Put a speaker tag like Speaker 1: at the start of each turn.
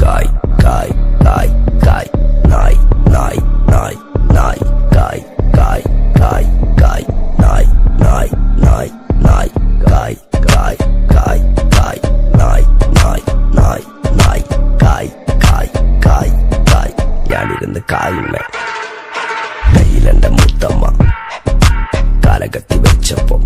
Speaker 1: കായ് കായ് കായ് കായ് നായ് നായ് നായ് നായ് കായ് കായ് കായ് കായ് നായ് നായ് നായ് നായ് കായ് കായ് കായ് കായ് നായ് നായ് നായ് നായ് കായ് കായ് കായ് കായ് ഞാനിരുന്ന് കായുമ്മ കയ്യിലെന്റെ മുത്തമ്മ കാലകത്തി വെച്ചപ്പോ